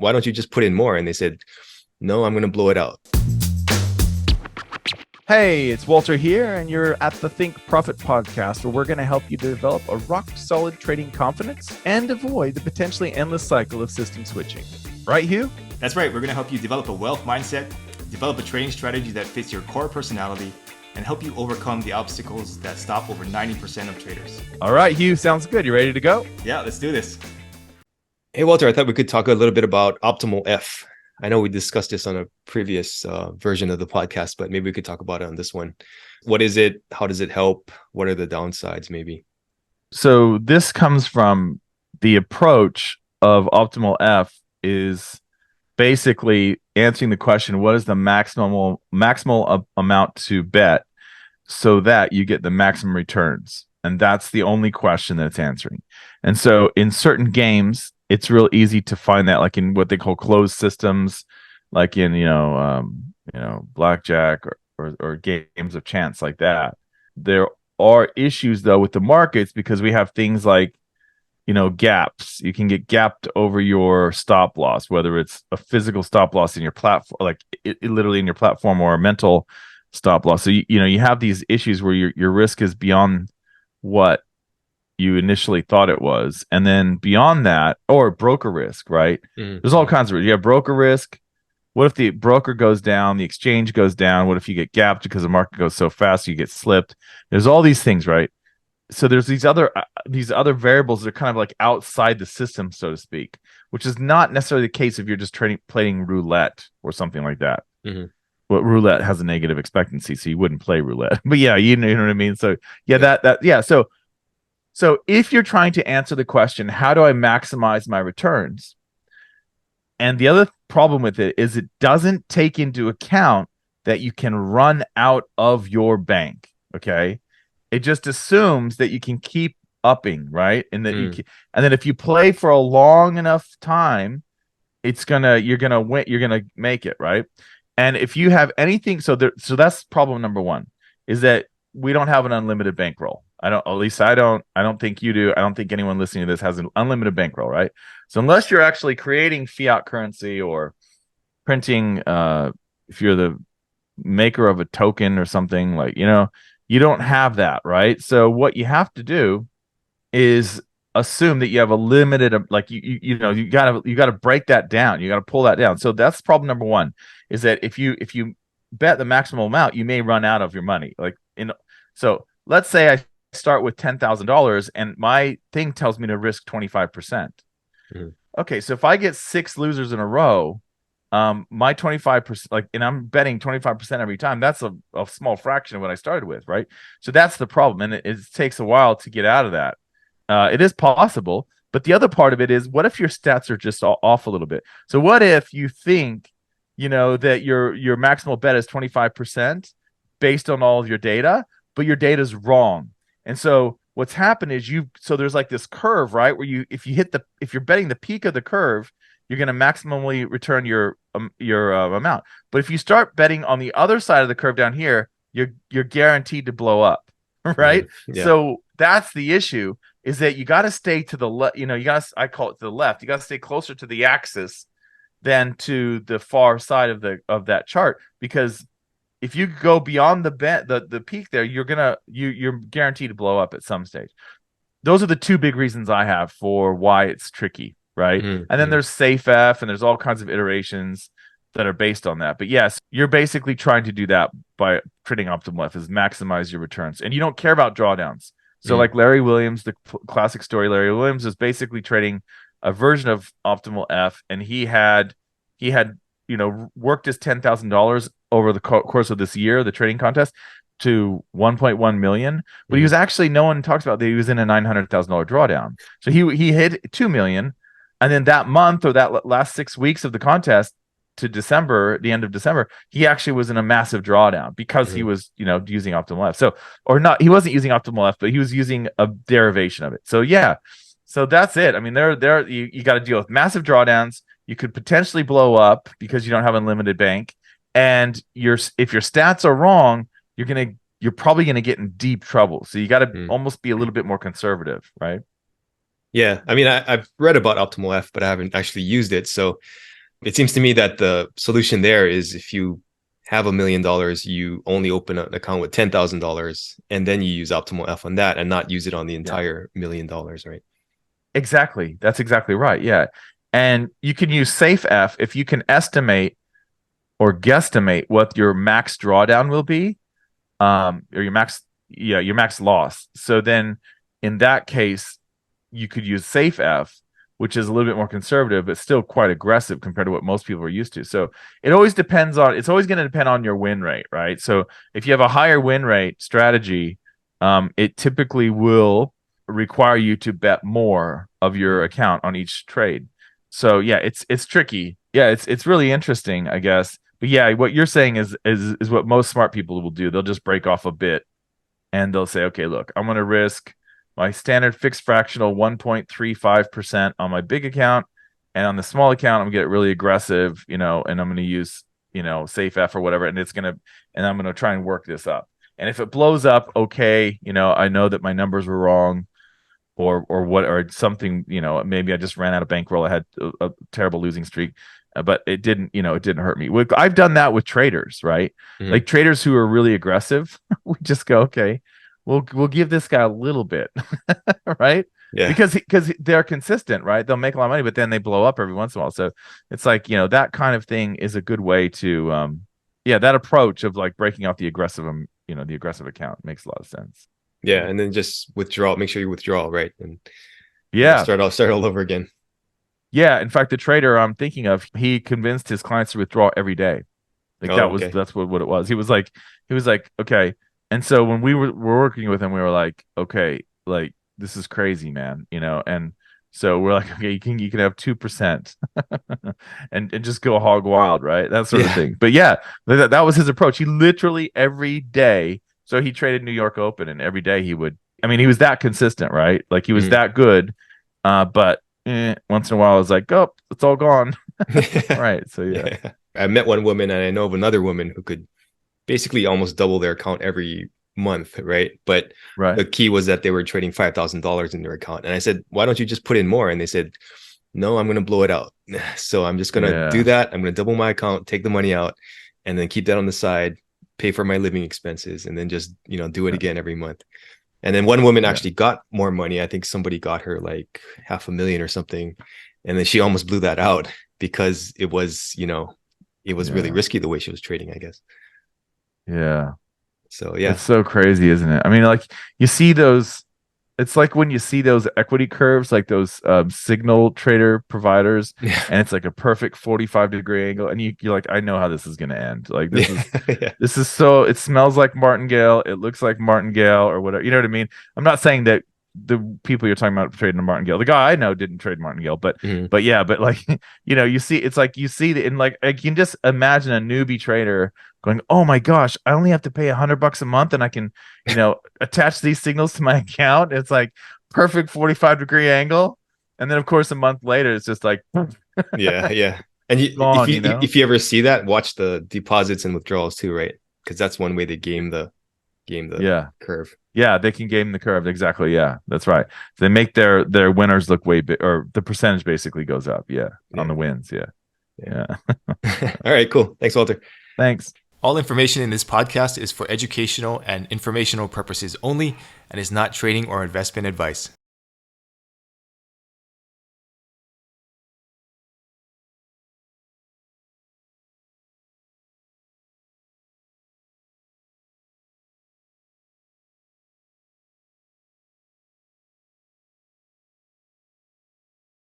why don't you just put in more? And they said, no, I'm going to blow it out. Hey, it's Walter here, and you're at the Think Profit podcast, where we're going to help you develop a rock-solid trading confidence and avoid the potentially endless cycle of system switching. Right, Hugh? That's right. We're going to help you develop a wealth mindset, develop a trading strategy that fits your core personality, and help you overcome the obstacles that stop over 90% of traders. All right, Hugh, sounds good. You ready to go? Yeah, let's do this. Hey, Walter, I thought we could talk a little bit about Optimal F. I know we discussed this on a previous version of the podcast, but maybe we could talk about it on this one. What is it? How does it help? What are the downsides, maybe? So this comes from the approach of Optimal F is basically answering the question, what is the maximal amount to bet so that you get the maximum returns? And that's the only question that it's answering. And so in certain games, it's real easy to find that, like in what they call closed systems, like in blackjack or games of chance like that. There are issues though with the markets because we have things like gaps. You can get gapped over your stop loss, whether it's a physical stop loss in your platform, like it literally in your platform, or a mental stop loss. So you have these issues where your risk is beyond what you initially thought it was, and then beyond that, or broker risk, right? Mm-hmm. There's all kinds of risk. You have broker risk. What if the broker goes down, the exchange goes down? What if you get gapped because the market goes so fast you get slipped? There's all these things, right? So there's these other variables that are kind of like outside the system, so to speak, which is not necessarily the case if you're just playing roulette or something like that. Mm-hmm. Well, roulette has a negative expectancy, so you wouldn't play roulette. But yeah, you know what I mean. So yeah, So if you're trying to answer the question, how do I maximize my returns? And the other problem with it is it doesn't take into account that you can run out of your bank. Okay. It just assumes that you can keep upping, right? And that and then if you play for a long enough time, you're gonna win, you're gonna make it, right? And if you have anything, so that's problem number one, is that we don't have an unlimited bankroll. I don't think you do. I don't think anyone listening to this has an unlimited bankroll, right? So unless you're actually creating fiat currency or printing, if you're the maker of a token or something, like, you don't have that, right? So what you have to do is assume that you have a limited, like you gotta break that down. You gotta pull that down. So that's problem number one, is that if you bet the maximal amount, you may run out of your money. So let's say I start with $10,000 and my thing tells me to risk 25%. Mm-hmm. Okay, so if I get 6 losers in a row, my 25%, and I'm betting 25% every time, that's a small fraction of what I started with, right? So that's the problem, and it takes a while to get out of that. It is possible, but the other part of it is, what if your stats are just off a little bit? So what if you think, that your maximal bet is 25% based on all of your data, but your data is wrong? And so what's happened is so there's like this curve, right? Where if you're betting the peak of the curve, you're going to maximally return your amount. But if you start betting on the other side of the curve down here, you're guaranteed to blow up, right? Yeah. So that's the issue, is that you got to stay to the left. I call it to the left. You got to stay closer to the axis than to the far side of that chart, because if you go beyond the peak there, you're guaranteed to blow up at some stage. Those are the two big reasons I have for why it's tricky, right? Mm-hmm. And then there's SafeF, and there's all kinds of iterations that are based on that. But yes, you're basically trying to do that by trading Optimal F, is maximize your returns, and you don't care about drawdowns. So like Larry Williams, the classic story, Larry Williams is basically trading a version of Optimal F, and he had worked his $10,000 over the course of this year, the trading contest, to 1.1 million. But he was actually, no one talks about that, he was in a $900,000 drawdown. So he hit 2 million, and then that month, or that last 6 weeks of the contest to December, the end of December, he actually was in a massive drawdown because he was using Optimal F. So, or not, he wasn't using Optimal F, but he was using a derivation of it. So yeah, so that's it. I mean, you got to deal with massive drawdowns. You could potentially blow up because you don't have unlimited bank, and if your stats are wrong, you're probably gonna get in deep trouble. So you got to almost be a little bit more conservative, right? Yeah, I mean, I've read about Optimal F, but I haven't actually used it. So It seems to me that the solution there is if you have $1 million, you only open an account with $10,000 and then you use Optimal F on that and not use it on the entire $1 million, right? Exactly. That's exactly right. Yeah. And you can use SafeF if you can estimate or guesstimate what your max drawdown will be, or your max loss. So then in that case, you could use SafeF, which is a little bit more conservative, but still quite aggressive compared to what most people are used to. So it's always going to depend on your win rate, right? So if you have a higher win rate strategy, it typically will require you to bet more of your account on each trade. So yeah, it's tricky. Yeah, it's really interesting, I guess. But yeah, what you're saying is what most smart people will do. They'll just break off a bit and they'll say, okay, look, I'm going to risk my standard fixed fractional 1.35% on my big account, and on the small account, I'm going to get really aggressive, and I'm going to use, SafeF or whatever, and I'm going to try and work this up. And if it blows up, okay, I know that my numbers were wrong, or something, maybe I just ran out of bankroll. I had a terrible losing streak, but it didn't hurt me. I've done that with traders, right? Mm-hmm. Like traders who are really aggressive, we just go, okay, we'll give this guy a little bit, right? Yeah. Because they're consistent, right? They'll make a lot of money, but then they blow up every once in a while. So it's like, that kind of thing is a good way to, that approach of like breaking out the aggressive account makes a lot of sense. Yeah, and then just withdraw. Make sure you withdraw, right? And start all over again. Yeah, in fact, the trader I'm thinking of, he convinced his clients to withdraw every day. Like that's what it was. He was like, okay. And so when we were working with him, we were like, okay, like this is crazy, man, And so we're like, okay, you can have 2% and just go hog wild, right? That sort of thing. But yeah, that was his approach. He literally every day. So he traded New York Open, and every day he was that consistent, right? Like he was that good. But once in a while, I was like, oh, it's all gone. Right. So yeah. I met one woman, and I know of another woman who could basically almost double their account every month, right? But the key was that they were trading $5,000 in their account. And I said, why don't you just put in more? And they said, no, I'm going to blow it out. So I'm just going to do that. I'm going to double my account, take the money out, and then keep that on the side, pay for my living expenses, and then just, do it again every month. And then one woman actually got more money. I think somebody got her like $500,000 or something. And then she almost blew that out because it was, really risky the way she was trading, I guess. Yeah. So yeah, it's so crazy, isn't it? I mean, like you see those. It's like when you see those equity curves, like those signal trader providers, and it's like a perfect 45-degree angle, and you're like, I know how this is going to end. Like this is this is so. It smells like martingale. It looks like martingale or whatever. You know what I mean? I'm not saying that the people you're talking about trading a martingale. The guy I know didn't trade martingale, but like you see, it's like you see that in like I can just imagine a newbie trader going, oh my gosh, I only have to pay $100 a month and I can, attach these signals to my account. It's like perfect 45-degree angle. And then of course, a month later, it's just like, yeah. And if you ever see that, watch the deposits and withdrawals too, right? Because that's one way to game the curve. Yeah, they can game the curve. Exactly. Yeah, that's right. So they make their winners look way big, or the percentage basically goes up. Yeah. On the wins. Yeah. All right, cool. Thanks, Walter. Thanks. All information in this podcast is for educational and informational purposes only and is not trading or investment advice.